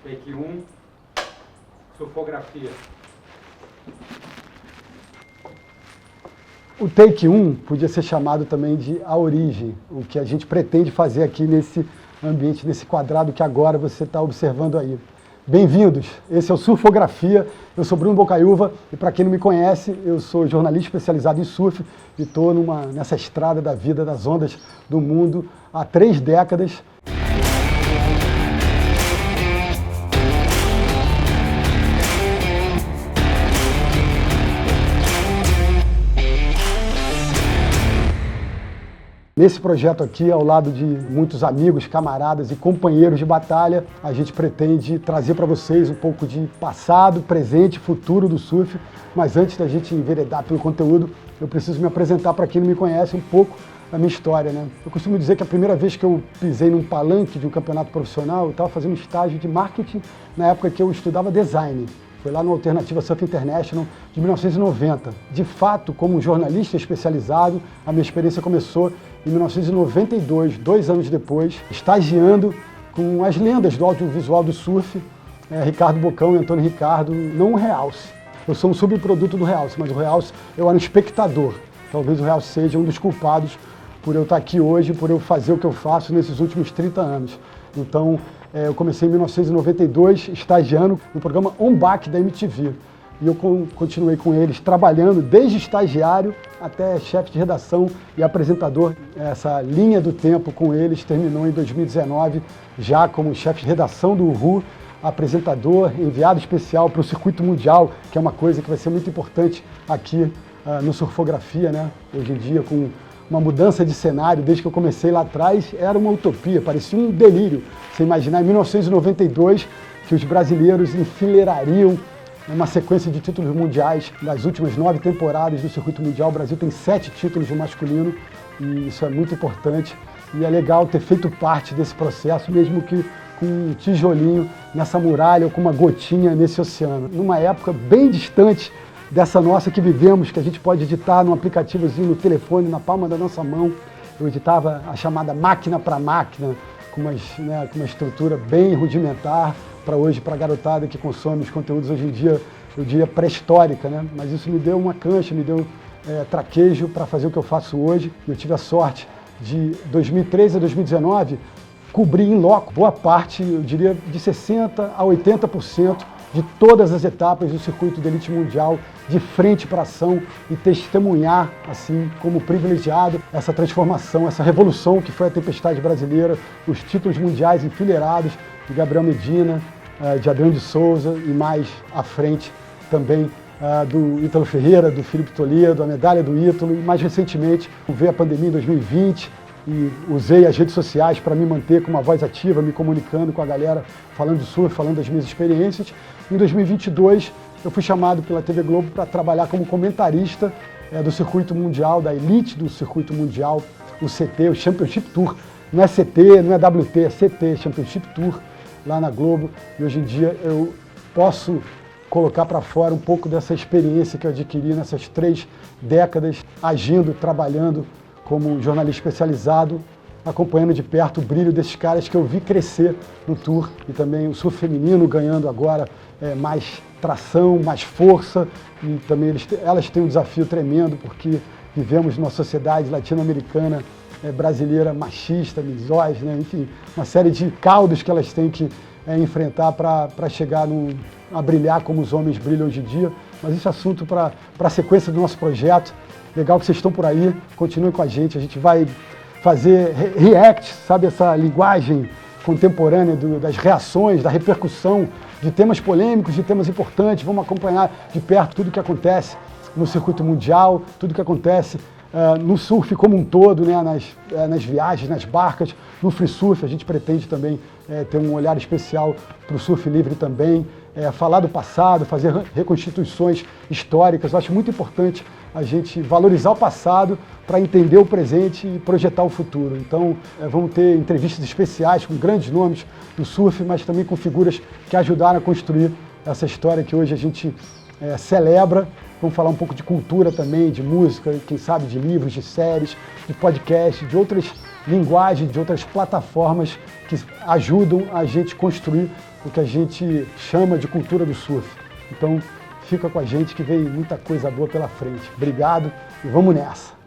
Take 1, surfografia. O Take 1 podia ser chamado também de A Origem, o que a gente pretende fazer aqui nesse ambiente, nesse quadrado que agora você está observando aí. Bem-vindos, esse é o Surfografia, eu sou Bruno Bocaiúva e para quem não me conhece, eu sou jornalista especializado em surf e estou nessa estrada da vida, das ondas do mundo há 3 décadas. Nesse projeto aqui, ao lado de muitos amigos, camaradas e companheiros de batalha, a gente pretende trazer para vocês um pouco de passado, presente e futuro do surf. Mas antes da gente enveredar pelo conteúdo, eu preciso me apresentar para quem não me conhece um pouco da minha história, né? Eu costumo dizer que a primeira vez que eu pisei num palanque de um campeonato profissional, eu estava fazendo um estágio de marketing na época que eu estudava design. Foi lá no Alternativa Surf International de 1990. De fato, como jornalista especializado, a minha experiência começou em 1992, 2 anos depois, estagiando com as lendas do audiovisual do surf, Ricardo Bocão e Antônio Ricardo, não o Realce. Eu sou um subproduto do Realce, mas o Realce eu era um espectador. Talvez o Realce seja um dos culpados por eu estar aqui hoje, por eu fazer o que eu faço nesses últimos 30 anos. Então, eu comecei em 1992, estagiando no programa On Back da MTV. E eu continuei com eles, trabalhando desde estagiário até chefe de redação e apresentador. Essa linha do tempo com eles terminou em 2019, já como chefe de redação do Uhu, apresentador, enviado especial para o Circuito Mundial, que é uma coisa que vai ser muito importante aqui no Surfografia, né? Hoje em dia, com uma mudança de cenário, desde que eu comecei lá atrás, era uma utopia, parecia um delírio. Você imaginar, em 1992, que os brasileiros enfileirariam uma sequência de títulos mundiais das últimas 9 temporadas do Circuito Mundial. O Brasil tem 7 títulos no masculino e isso é muito importante. E é legal ter feito parte desse processo, mesmo que com um tijolinho nessa muralha ou com uma gotinha nesse oceano. Numa época bem distante dessa nossa que vivemos, que a gente pode editar num aplicativozinho no telefone, na palma da nossa mão. Eu editava a chamada máquina para máquina, com uma estrutura bem rudimentar, para hoje, para a garotada que consome os conteúdos hoje em dia, eu diria pré-histórica, né? Mas isso me deu uma cancha, me deu traquejo para fazer o que eu faço hoje. Eu tive a sorte de 2013 a 2019 cobrir em loco boa parte, eu diria de 60% a 80% de todas as etapas do circuito de elite mundial, de frente para ação e testemunhar, assim, como privilegiado, essa transformação, essa revolução que foi a Tempestade Brasileira, os títulos mundiais enfileirados de Gabriel Medina, de Adriano de Souza e mais à frente também do Ítalo Ferreira, do Felipe Toledo, a medalha do Ítalo e mais recentemente veio a pandemia em 2020 e usei as redes sociais para me manter com uma voz ativa, me comunicando com a galera, falando de surf, falando das minhas experiências. Em 2022 eu fui chamado pela TV Globo para trabalhar como comentarista do circuito mundial, da elite do circuito mundial, o CT, o Championship Tour. Não é CT, não é WT, é CT, Championship Tour, lá na Globo. E hoje em dia eu posso colocar para fora um pouco dessa experiência que eu adquiri nessas 3 décadas, agindo, trabalhando como jornalista especializado, acompanhando de perto o brilho desses caras que eu vi crescer no Tour e também o surf feminino ganhando agora mais tração, mais força e também elas têm um desafio tremendo porque vivemos numa sociedade latino-americana brasileira machista, misógina, enfim, uma série de caudos que elas têm que enfrentar para chegar a brilhar como os homens brilham hoje em dia. Mas esse assunto para a sequência do nosso projeto. Legal que vocês estão por aí, continuem com a gente vai fazer react, sabe, essa linguagem contemporânea das reações, da repercussão de temas polêmicos, de temas importantes. Vamos acompanhar de perto tudo que acontece no circuito mundial, tudo que acontece no surf como um todo, né, nas viagens, nas barcas, no free surf. A gente pretende também ter um olhar especial para o surf livre também, falar do passado, fazer reconstituições históricas. Eu acho muito importante a gente valorizar o passado para entender o presente e projetar o futuro. Então, vamos ter entrevistas especiais com grandes nomes do surf, mas também com figuras que ajudaram a construir essa história que hoje a gente celebra. Vamos falar um pouco de cultura também, de música, quem sabe de livros, de séries, de podcast, de outras linguagens, de outras plataformas que ajudam a gente construir o que a gente chama de cultura do surf. Então, fica com a gente que vem muita coisa boa pela frente. Obrigado e vamos nessa!